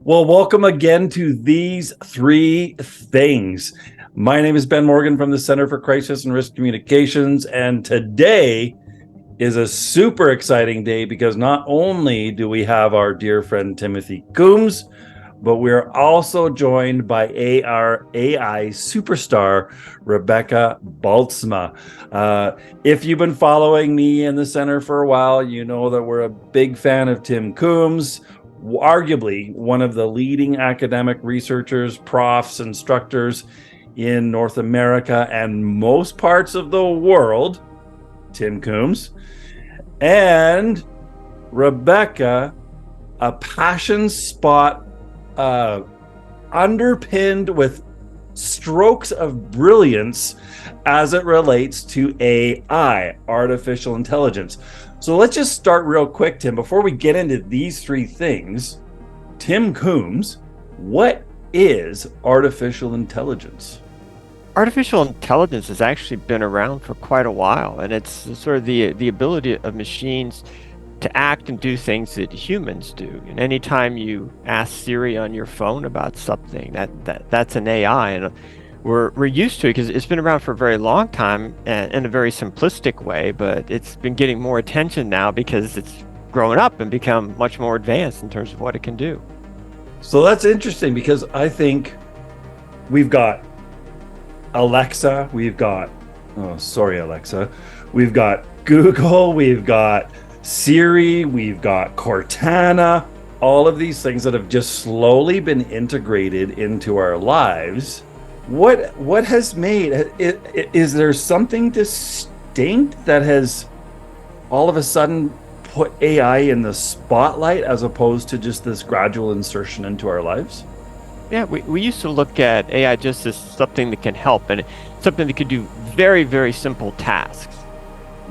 Well, welcome again to These Three Things. My name is Ben Morgan from the Center for Crisis and Risk Communications, and today is a super exciting day because not only do we have our dear friend Timothy Coombs, but we're also joined by AI superstar Rebecca Bultsma. If you've been following me in the center for a while, you know that we're a big fan of Tim Coombs, arguably one of the leading academic researchers, profs, instructors in North America and most parts of the world, Tim Coombs. And Rebecca, a passion spot underpinned with strokes of brilliance as it relates to AI, artificial intelligence. So let's just start real quick, Tim. Before we get into these three things, Tim Coombs, what is artificial intelligence? Artificial intelligence has actually been around for quite a while, and it's sort of the ability of machines to act and do things that humans do. And anytime you ask Siri on your phone about something, that's an AI, and we're used to it because it's been around for a very long time and in a very simplistic way, but it's been getting more attention now because it's grown up and become much more advanced in terms of what it can do. So that's interesting because I think we've got Alexa, we've got Alexa, we've got Google, we've got Siri, we've got Cortana, all of these things that have just slowly been integrated into our lives. What has made it? Is there something distinct that has all of a sudden put AI in the spotlight as opposed to just this gradual insertion into our lives? Yeah, we used to look at AI just as something that can help and something that could do very, very simple tasks.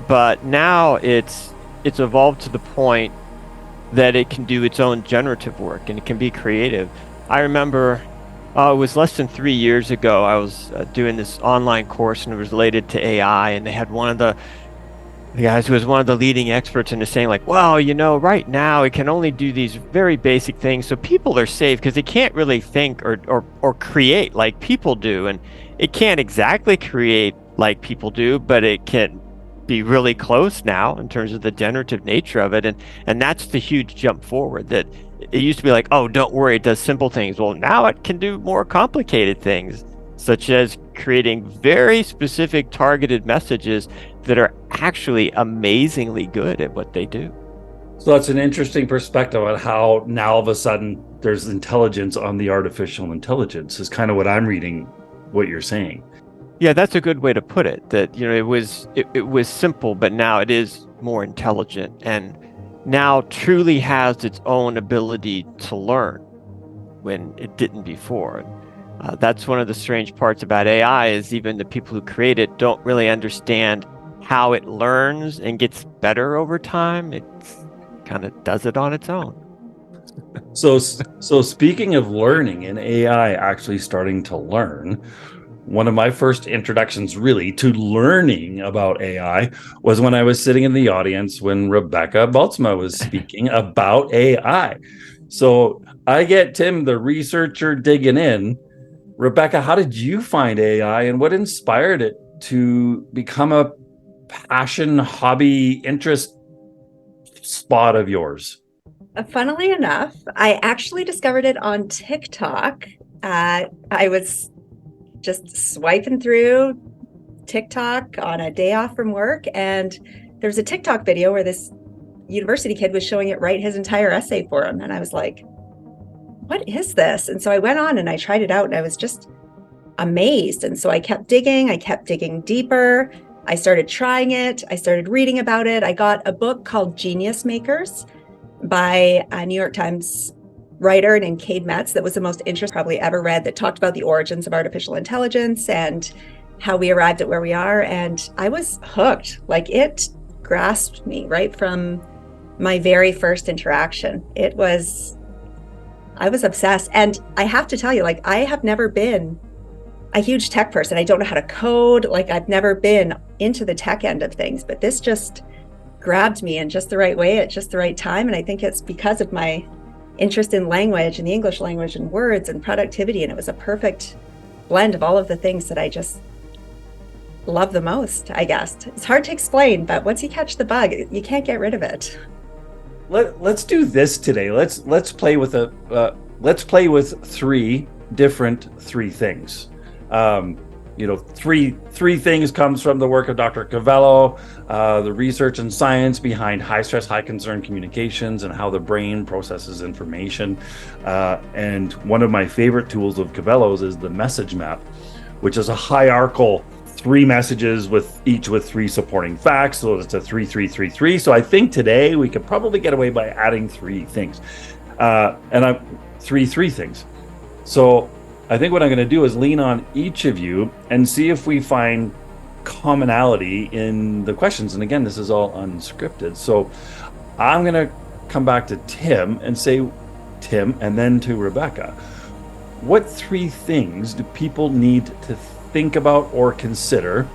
But now it's evolved to the point that it can do its own generative work and it can be creative. I remember it was less than 3 years ago, I was doing this online course and it was related to AI, and they had one of the guys who was one of the leading experts in it saying like, well, right now it can only do these very basic things, so people are safe because it can't really think or create like people do, and it can't exactly create like people do, but it can be really close now in terms of the generative nature of it, and that's the huge jump forward. That it used to be like, oh, don't worry, it does simple things. Well, now it can do more complicated things, such as creating very specific targeted messages that are actually amazingly good at what they do. So that's an interesting perspective on how now all of a sudden there's intelligence on the artificial intelligence is kind of what I'm reading, what you're saying. Yeah, that's a good way to put it. That it was simple, but now it is more intelligent, and now truly has its own ability to learn when it didn't before. That's one of the strange parts about AI is even the people who create it don't really understand how it learns and gets better over time. It kind of does it on its own. So speaking of learning and AI actually starting to learn, one of my first introductions really to learning about AI was when I was sitting in the audience when Rebecca Bultsma was speaking about AI. So I get Tim, the researcher, digging in. Rebecca, how did you find AI and what inspired it to become a passion, hobby, interest spot of yours? Funnily enough, I actually discovered it on TikTok. I was just swiping through TikTok on a day off from work, and there was a TikTok video where this university kid was showing it write his entire essay for him, and I was like, what is this? And so I went on and I tried it out, and I was just amazed. And so I kept digging deeper. I started trying it. I started reading about it. I got a book called Genius Makers by a New York Times writer named Cade Metz that was the most interesting probably ever read, that talked about the origins of artificial intelligence and how we arrived at where we are. And I was hooked. Like, it grasped me right from my very first interaction. I was obsessed. And I have to tell you, like, I have never been a huge tech person. I don't know how to code. Like, I've never been into the tech end of things, but this just grabbed me in just the right way at just the right time. And I think it's because of my interest in language and the English language and words and productivity. And it was a perfect blend of all of the things that I just love the most, I guess. It's hard to explain, but once you catch the bug, you can't get rid of it. Let's do this today. Let's play with three things. Three things comes from the work of Dr. Cavello, the research and science behind high stress, high concern communications and how the brain processes information. And one of my favorite tools of Cavello's is the message map, which is a hierarchical 3 messages with three supporting facts. So it's a 3-3-3-3. So I think today we could probably get away by adding 3 things. Three things. So I think what I'm going to do is lean on each of you and see if we find commonality in the questions. And again, this is all unscripted. So I'm going to come back to Tim and say, Tim, and then to Rebecca. What 3 things do people need to think about or consider?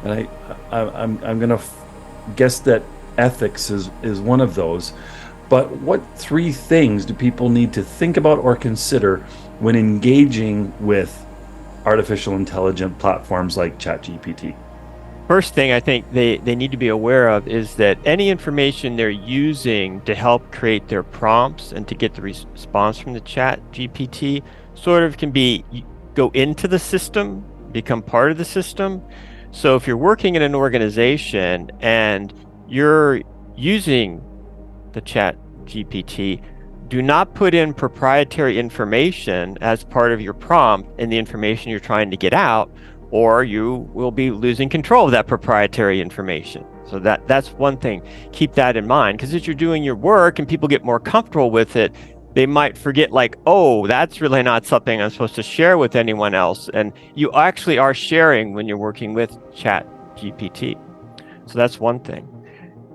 And I'm going to guess that ethics is one of those. But what 3 things do people need to think about or consider when engaging with artificial intelligence platforms like ChatGPT? First thing I think they need to be aware of is that any information they're using to help create their prompts and to get the response from the ChatGPT sort of can go into the system, become part of the system. So if you're working in an organization and you're using the ChatGPT, do not put in proprietary information as part of your prompt in the information you're trying to get out, or you will be losing control of that proprietary information. So that's one thing. Keep that in mind, because as you're doing your work and people get more comfortable with it, they might forget, like, oh, that's really not something I'm supposed to share with anyone else. And you actually are sharing when you're working with ChatGPT. So that's one thing.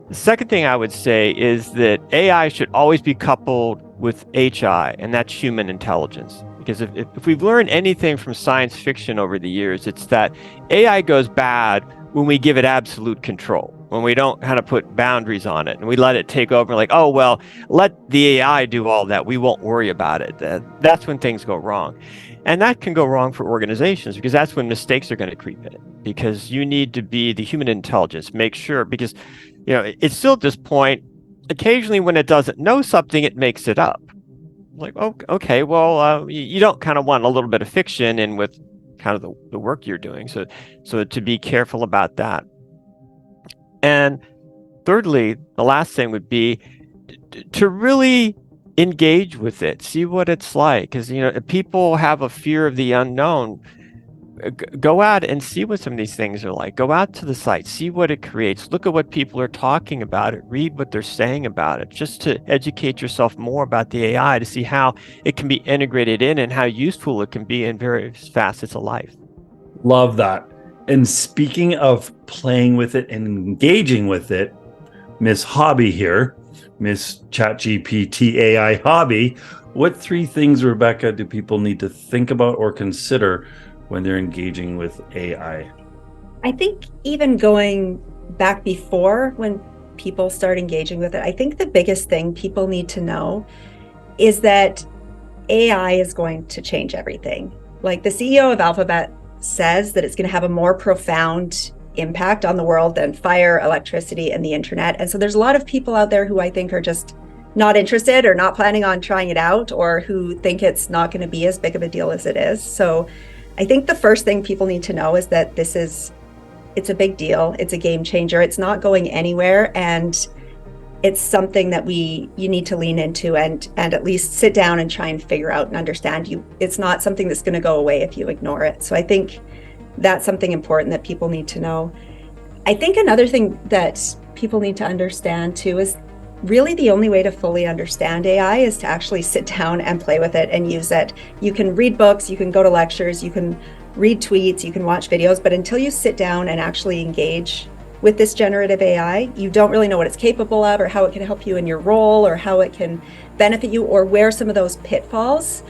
The second thing I would say is that AI should always be coupled with HI, and that's human intelligence. Because if we've learned anything from science fiction over the years, it's that AI goes bad when we give it absolute control, when we don't kind of put boundaries on it and we let it take over, like, oh, well, let the AI do all that. We won't worry about it. That's when things go wrong. And that can go wrong for organizations, because that's when mistakes are going to creep in, because you need to be the human intelligence, make sure, because it's still at this point, occasionally when it doesn't know something, it makes it up. Like, oh, okay, well, you don't kind of want a little bit of fiction in with kind of the work you're doing. So to be careful about that. And thirdly, the last thing would be to really engage with it, see what it's like. Because, people have a fear of the unknown. Go out and see what some of these things are like. Go out to the site, see what it creates, look at what people are talking about it, read what they're saying about it, just to educate yourself more about the AI, to see how it can be integrated in and how useful it can be in various facets of life. Love that. And speaking of playing with it and engaging with it, Miss Hobby here, Miss ChatGPT AI Hobby, what 3 things, Rebecca, do people need to think about or consider when they're engaging with AI? I think even going back before when people start engaging with it, I think the biggest thing people need to know is that AI is going to change everything. Like the CEO of Alphabet says that it's going to have a more profound impact on the world than fire, electricity, and the internet. And so there's a lot of people out there who I think are just not interested or not planning on trying it out, or who think it's not going to be as big of a deal as it is. So I think the first thing people need to know is that it's a big deal. It's a game changer. It's not going anywhere. And it's something that you need to lean into and at least sit down and try and figure out and understand. It's not something that's going to go away if you ignore it. So I think that's something important that people need to know. I think another thing that people need to understand too is really the only way to fully understand AI is to actually sit down and play with it and use it. You can read books, you can go to lectures, you can read tweets, you can watch videos, but until you sit down and actually engage with this generative AI, you don't really know what it's capable of, or how it can help you in your role, or how it can benefit you, or where some of those pitfalls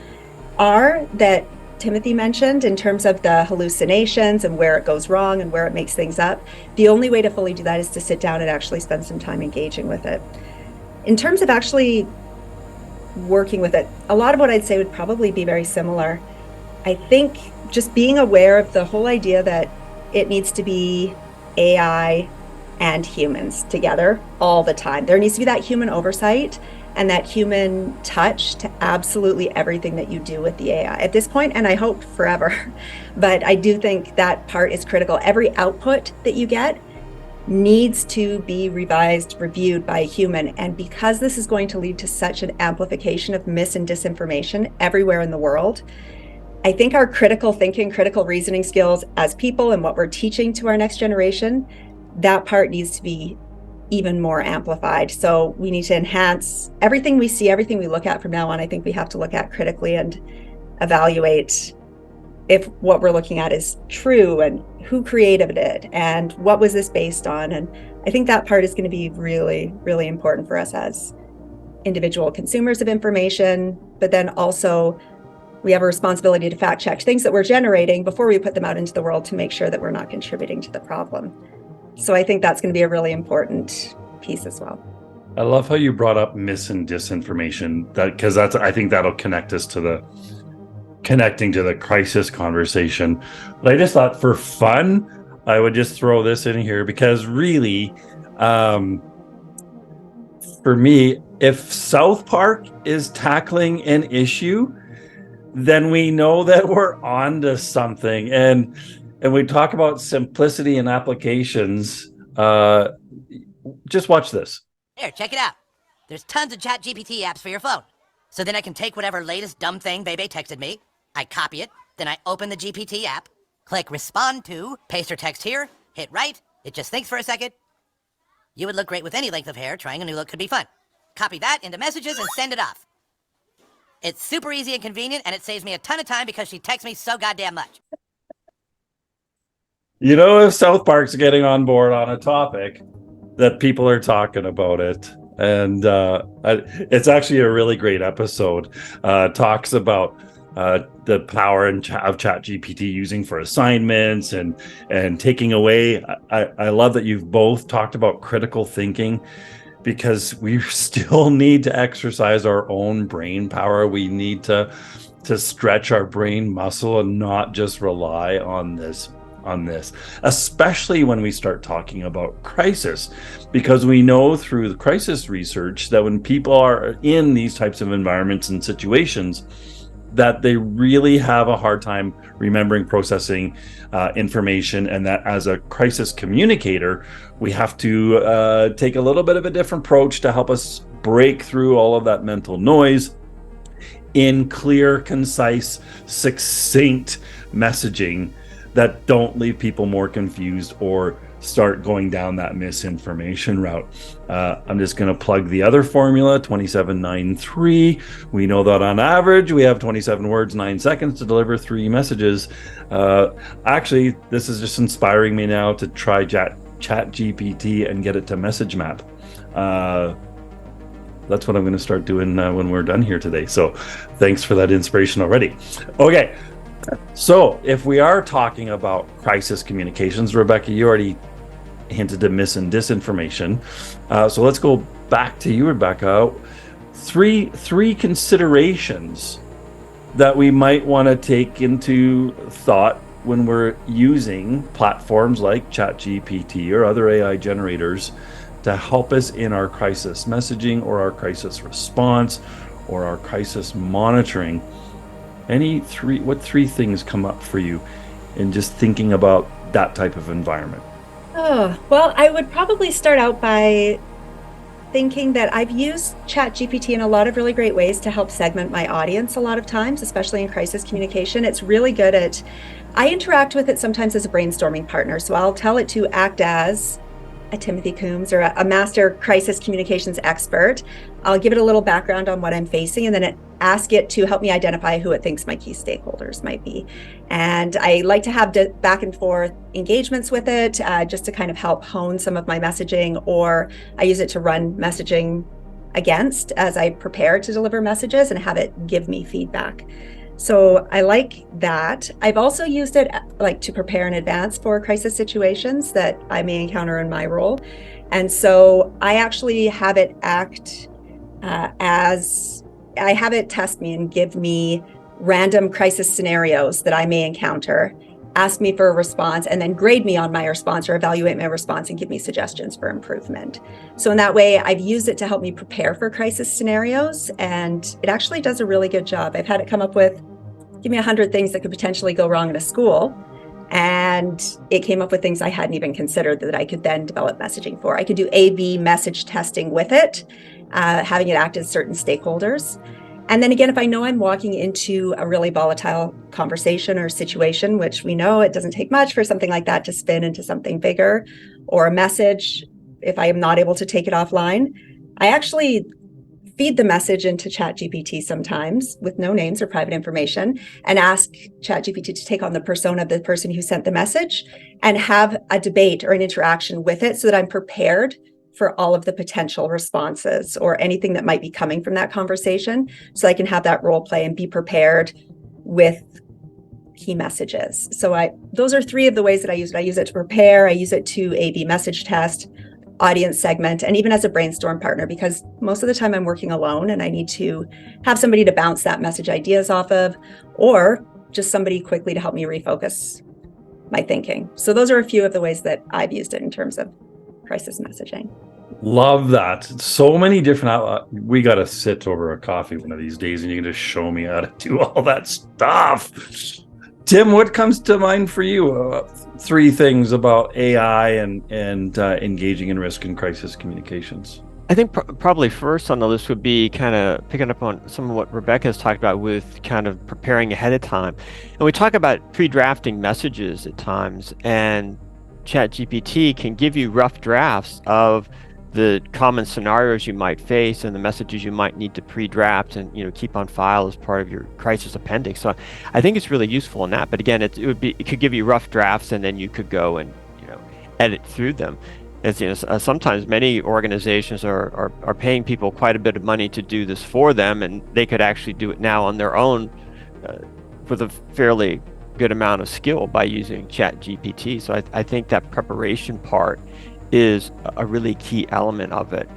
are that Timothy mentioned in terms of the hallucinations and where it goes wrong and where it makes things up. The only way to fully do that is to sit down and actually spend some time engaging with it. In terms of actually working with it, a lot of what I'd say would probably be very similar. I think just being aware of the whole idea that it needs to be AI and humans together all the time. There needs to be that human oversight and that human touch to absolutely everything that you do with the AI at this point, and I hope forever. But I do think that part is critical. Every output that you get needs to be revised, reviewed by a human. And because this is going to lead to such an amplification of mis and disinformation everywhere in the world, I think our critical thinking, critical reasoning skills as people and what we're teaching to our next generation, that part needs to be even more amplified. So we need to enhance everything we see, everything we look at from now on. I think we have to look at critically and evaluate if what we're looking at is true and who created it and what was this based on. And I think that part is going to be really, really important for us as individual consumers of information, but then also we have a responsibility to fact check things that we're generating before we put them out into the world to make sure that we're not contributing to the problem. So I think that's going to be a really important piece as well. I love how you brought up mis and disinformation, because I think that'll connect us to connecting to the crisis conversation. But I just thought for fun, I would just throw this in here because really, for me, if South Park is tackling an issue, then we know that we're on to something. And we talk about simplicity and applications. Just watch this. Here, check it out. There's tons of ChatGPT apps for your phone. So then I can take whatever latest dumb thing Bebe texted me, I copy it, then I open the GPT app, click respond to, paste her text here, hit write, it just thinks for a second. You would look great with any length of hair, trying a new look could be fun. Copy that into messages and send it off. It's super easy and convenient, and it saves me a ton of time because she texts me so goddamn much. You know, if South Park's getting on board on a topic, that people are talking about it. And it's actually a really great episode. Talks about the power of ChatGPT using for assignments and taking away. I love that you've both talked about critical thinking, because we still need to exercise our own brain power. We need to stretch our brain muscle and not just rely on this, especially when we start talking about crisis, because we know through the crisis research that when people are in these types of environments and situations, that they really have a hard time remembering, processing information, and that as a crisis communicator, we have to take a little bit of a different approach to help us break through all of that mental noise in clear, concise, succinct messaging that don't leave people more confused or start going down that misinformation route. I'm just going to plug the other formula, 2793. We know that on average, we have 27 words, 9 seconds to deliver 3 messages. Actually, this is just inspiring me now to try ChatGPT and get it to message map. That's what I'm going to start doing when we're done here today. So thanks for that inspiration already. Okay. So if we are talking about crisis communications, Rebecca, you already hinted to mis and disinformation. So let's go back to you, Rebecca. Three considerations that we might want to take into thought when we're using platforms like ChatGPT or other AI generators to help us in our crisis messaging or our crisis response or our crisis monitoring. What 3 things come up for you in just thinking about that type of environment? Oh, well, I would probably start out by thinking that I've used ChatGPT in a lot of really great ways to help segment my audience a lot of times, especially in crisis communication. It's really good I interact with it sometimes as a brainstorming partner. So I'll tell it to act as a Timothy Coombs or a master crisis communications expert. I'll give it a little background on what I'm facing, and then ask it to help me identify who it thinks my key stakeholders might be. And I like to have back and forth engagements with it just to kind of help hone some of my messaging, or I use it to run messaging against as I prepare to deliver messages and have it give me feedback. So I like that. I've also used it to prepare in advance for crisis situations that I may encounter in my role. And so I actually have it act as I have it test me and give me random crisis scenarios that I may encounter, ask me for a response, and then grade me on my response or evaluate my response and give me suggestions for improvement. So in that way, I've used it to help me prepare for crisis scenarios, and it actually does a really good job. I've had it come up with, give me 100 things that could potentially go wrong in a school, and it came up with things I hadn't even considered that I could then develop messaging for. I could do A/B message testing with it, having it act as certain stakeholders. And then again, if I know I'm walking into a really volatile conversation or situation, which we know it doesn't take much for something like that to spin into something bigger, or a message, if I am not able to take it offline, I actually feed the message into ChatGPT sometimes with no names or private information and ask ChatGPT to take on the persona of the person who sent the message and have a debate or an interaction with it so that I'm prepared for all of the potential responses or anything that might be coming from that conversation, so I can have that role play and be prepared with key messages. So those are three of the ways that I use it. I use it to prepare, I use it to A/B message test, audience segment, and even as a brainstorm partner, because most of the time I'm working alone and I need to have somebody to bounce that message ideas off of, or just somebody quickly to help me refocus my thinking. So those are a few of the ways that I've used it in terms of crisis messaging. Love that. So many different. We got to sit over a coffee one of these days and you can just show me how to do all that stuff. Tim, what comes to mind for you? Three things about AI and engaging in risk and crisis communications. I think probably first on the list would be kind of picking up on some of what Rebecca has talked about with kind of preparing ahead of time. And we talk about pre-drafting messages at times, and ChatGPT can give you rough drafts of the common scenarios you might face and the messages you might need to pre-draft and keep on file as part of your crisis appendix. So I think it's really useful in that. But again, it could give you rough drafts, and then you could go and edit through them. As sometimes many organizations are paying people quite a bit of money to do this for them, and they could actually do it now on their own with a fairly good amount of skill by using ChatGPT. So I think that preparation part is a really key element of it.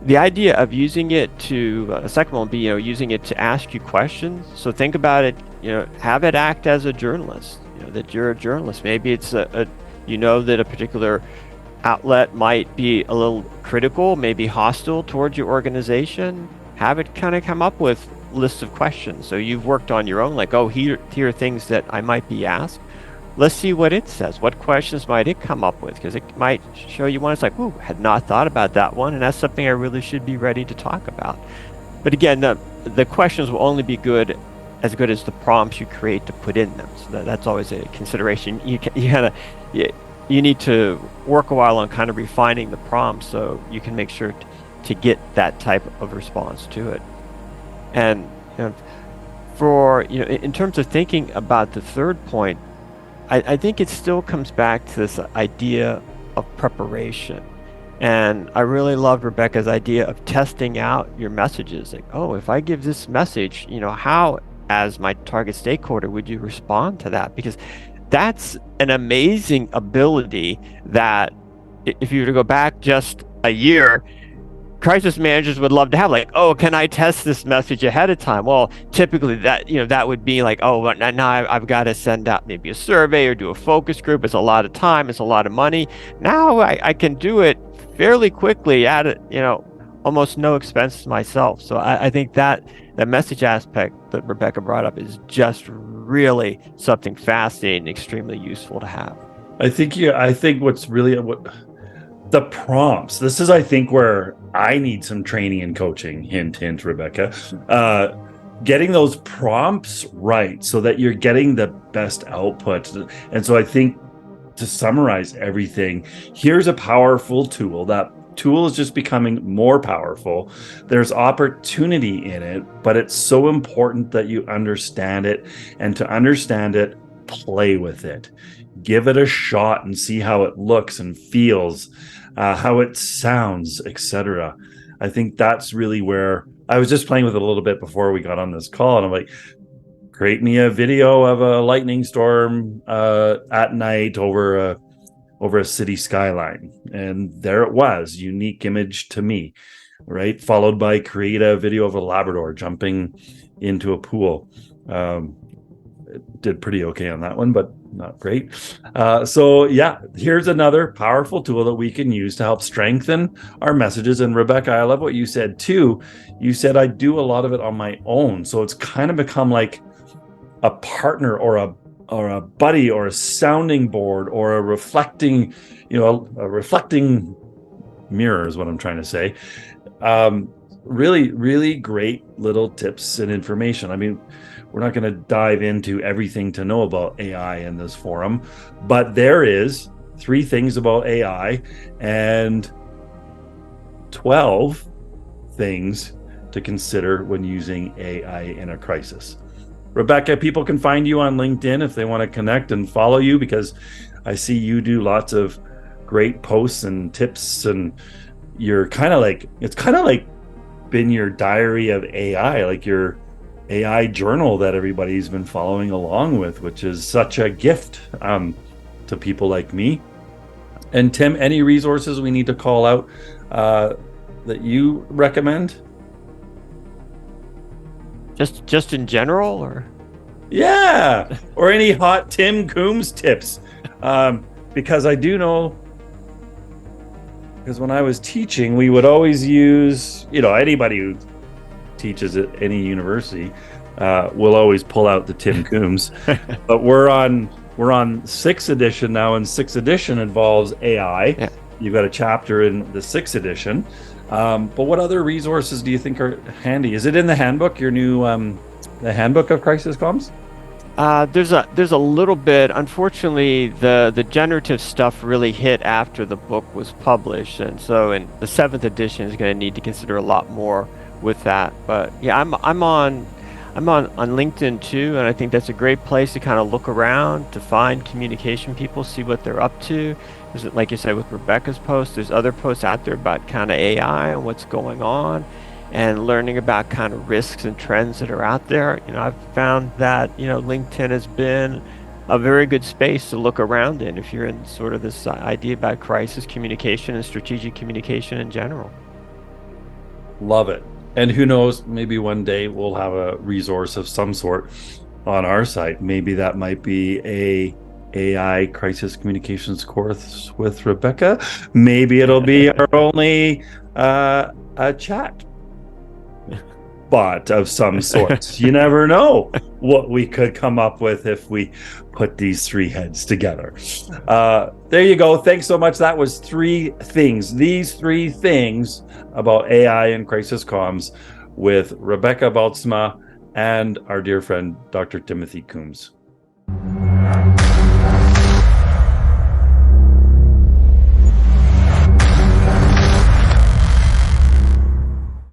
The idea of using it to, a second one would be, using it to ask you questions. So think about it, have it act as a journalist, that you're a journalist. Maybe it's that a particular outlet might be a little critical, maybe hostile towards your organization. Have it kind of come up with lists of questions. So you've worked on your own, like, here are things that I might be asked. Let's see what it says. What questions might it come up with? Because it might show you one. It's like, ooh, had not thought about that one, and that's something I really should be ready to talk about. But again, the questions will only be good as the prompts you create to put in them. So that's always a consideration. You need to work a while on kind of refining the prompts so you can make sure to get that type of response to it. And in terms of thinking about the third point, I think it still comes back to this idea of preparation. And I really loved Rebecca's idea of testing out your messages. Like, if I give this message, how, as my target stakeholder, would you respond to that? Because that's an amazing ability that if you were to go back just a year, crisis managers would love to have, like, can I test this message ahead of time? Well, typically that would be like, now I've got to send out maybe a survey or do a focus group. It's a lot of time. It's a lot of money. Now I can do it fairly quickly at almost no expense to myself. So I think that the message aspect that Rebecca brought up is just really something fascinating, extremely useful to have. I think what's really the prompts. This is, I think, where I need some training and coaching. Hint, hint, Rebecca. Getting those prompts right so that you're getting the best output. And so I think, to summarize everything, here's a powerful tool. That tool is just becoming more powerful. There's opportunity in it, but it's so important that you understand it. And to understand it, play with it. Give it a shot and see how it looks and feels, how it sounds, etc. I think that's really where I was just playing with it a little bit before we got on this call, and I'm like, create me a video of a lightning storm at night over a city skyline, and there it was, unique image to me. right? Followed by create a video of a Labrador jumping into a pool. It did pretty okay on that one, but not great. So yeah, here's another powerful tool that we can use to help strengthen our messages. And Rebecca, I love what you said too. You said I do a lot of it on my own. So it's kind of become like a partner or a buddy or a sounding board or a reflecting, a reflecting mirror is what I'm trying to say. Really, really great little tips and information. I mean, we're not going to dive into everything to know about AI in this forum, but there is 3 things about AI and 12 things to consider when using AI in a crisis. Rebecca, people can find you on LinkedIn if they want to connect and follow you, because I see you do lots of great posts and tips, and you're it's kind of like been your diary of AI, like your AI journal that everybody's been following along with, which is such a gift to people like me. And Tim, any resources we need to call out that you recommend? Just in general, or? Yeah, or any hot Tim Coombs tips. Because I do know, because when I was teaching, we would always use, anybody who teaches at any university will always pull out the Tim Coombs. But we're on 6th edition now, and 6th edition involves AI. Yeah. You've got a chapter in the 6th edition. But what other resources do you think are handy? Is it in the handbook, your new the handbook of crisis comms? There's a little bit. Unfortunately, the generative stuff really hit after the book was published, and so in the 7th edition is going to need to consider a lot more with that. But yeah, I'm on LinkedIn too, and I think that's a great place to kind of look around, to find communication people, see what they're up to. There's, like you said, with Rebecca's post, there's other posts out there about kind of AI and what's going on, and learning about kind of risks and trends that are out there. I've found that LinkedIn has been a very good space to look around in if you're in sort of this idea about crisis communication and strategic communication in general. Love it. And who knows, maybe one day we'll have a resource of some sort on our site. Maybe that might be a AI crisis communications course with Rebecca. Maybe it'll be our only a chat bot of some sort. You never know what we could come up with if we put these 3 heads together. There you go. Thanks so much. That was 3 things. These 3 things about AI and crisis comms with Rebecca Bultsma and our dear friend, Dr. Timothy Coombs.